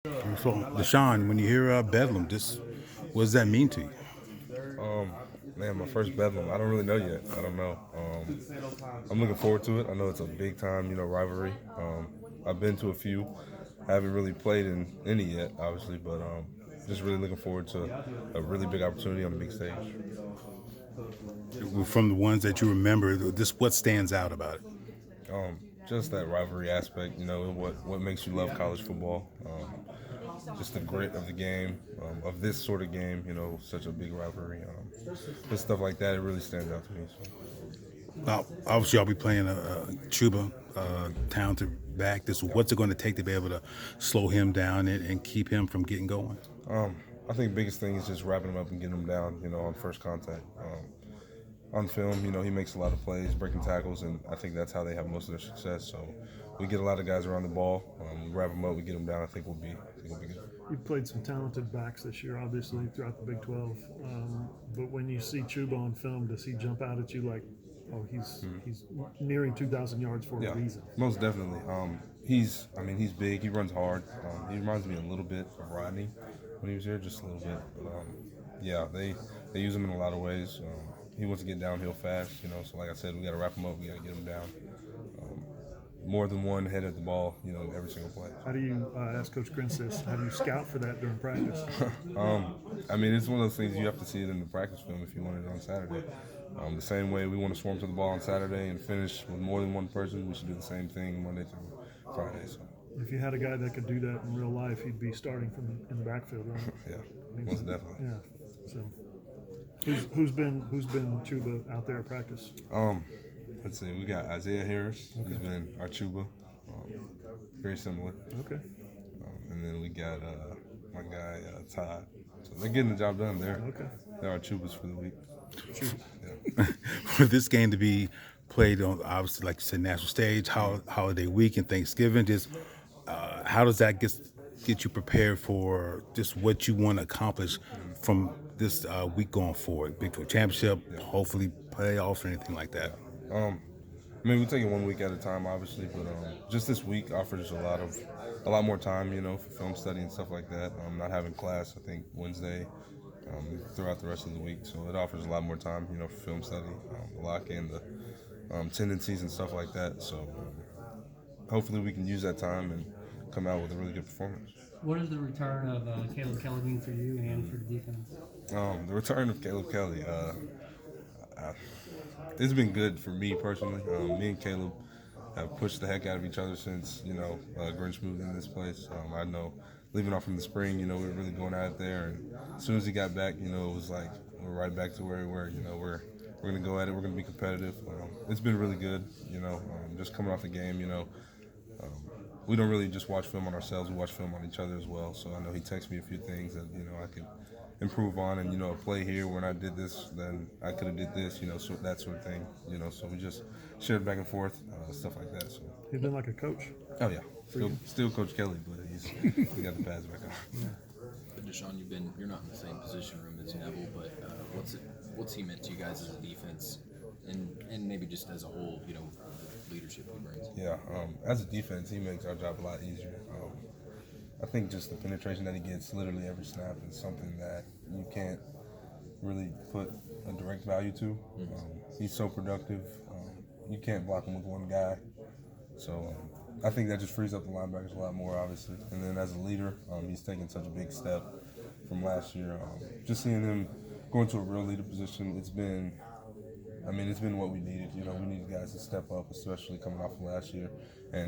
So, DaShaun, when you hear Bedlam, what does that mean to you? Um, Man, my first Bedlam. I don't really know yet. I don't know. I'm looking forward to it. I know it's a big time, rivalry. I've been to a few. Haven't really played in any yet, obviously, but just really looking forward to a really big opportunity on the big stage. From the ones that you remember, what stands out about it? Just that rivalry aspect, what makes you love college football. Just the grit of the game, of this sort of game, such a big rivalry. Just stuff like that, it really stands out to me. So. Obviously, I'll be playing a Chuba, talented back. What's it going to take to be able to slow him down and keep him from getting going? I think the biggest thing is just wrapping him up and getting him down, on first contact. On film, he makes a lot of plays, breaking tackles, and I think that's how they have most of their success. So we get a lot of guys around the ball. We wrap them up, we get them down. I think we'll be good. You've played some talented backs this year, obviously, throughout the Big 12. But when you see Chuba on film, does he jump out at you like, oh, he's nearing 2,000 yards for a reason? Most definitely. He's big. He runs hard. He reminds me a little bit of Rodney when he was here, just a little bit. But yeah, they use him in a lot of ways. He wants to get downhill fast, So like I said, we got to wrap him up. We got to get him down. More than one head at the ball, every single play. How do you, ask Coach Grinch this, how do you scout for that during practice? It's one of those things you have to see it in the practice film if you want it on Saturday. The same way we want to swarm to the ball on Saturday and finish with more than one person, we should do the same thing Monday through Friday. So. If you had a guy that could do that in real life, he'd be starting in the backfield, right? Yeah, most definitely. Yeah. So, who's been Chuba out there at practice? Let's see. We got Isaiah Harris. Okay. He's been our Chuba. Very similar. Okay. And then we got my guy Todd. So they're getting the job done there. Okay. They're our Chubas for the week. Yeah. For this game to be played on, obviously, like you said, national stage, holiday week, and Thanksgiving, how does that get you prepared for just what you want to accomplish from this week going forward? Big 12 championship, hopefully playoffs or anything like that. We take it 1 week at a time, obviously, but just this week offers a lot more time, for film study and stuff like that. Not having class, I think Wednesday, throughout the rest of the week, so it offers a lot more time, for film study, lock in the tendencies and stuff like that. So hopefully we can use that time and come out with a really good performance. What does the return of Caleb Kelly mean for you and for the defense? The return of Caleb Kelly. It's been good for me personally. Me and Caleb have pushed the heck out of each other since Grinch moved in this place. I know leaving off from the spring, we were really going at it there, and as soon as he got back, it was like we're right back to where we were. We're gonna go at it. We're gonna be competitive. It's been really good. Just coming off the game, we don't really just watch film on ourselves. We watch film on each other as well. So I know he texts me a few things that I could improve on, and a play here when I did this, then I could have did this, so that sort of thing, So we just shared back and forth, stuff like that. So he's been like a coach. Oh yeah, still Coach Kelly, but he got the pads back on. Yeah. But DaShaun, you're not in the same position room as Neville, but what's he meant to you guys as a defense, and maybe just as a whole, leadership he brings? Yeah, as a defense, he makes our job a lot easier. I think just the penetration that he gets literally every snap is something that you can't really put a direct value to. He's so productive. You can't block him with one guy. So I think that just frees up the linebackers a lot more, obviously. And then as a leader, he's taken such a big step from last year. Just seeing him go into a real leader position, it's been what we needed. We needed guys to step up, especially coming off from last year. And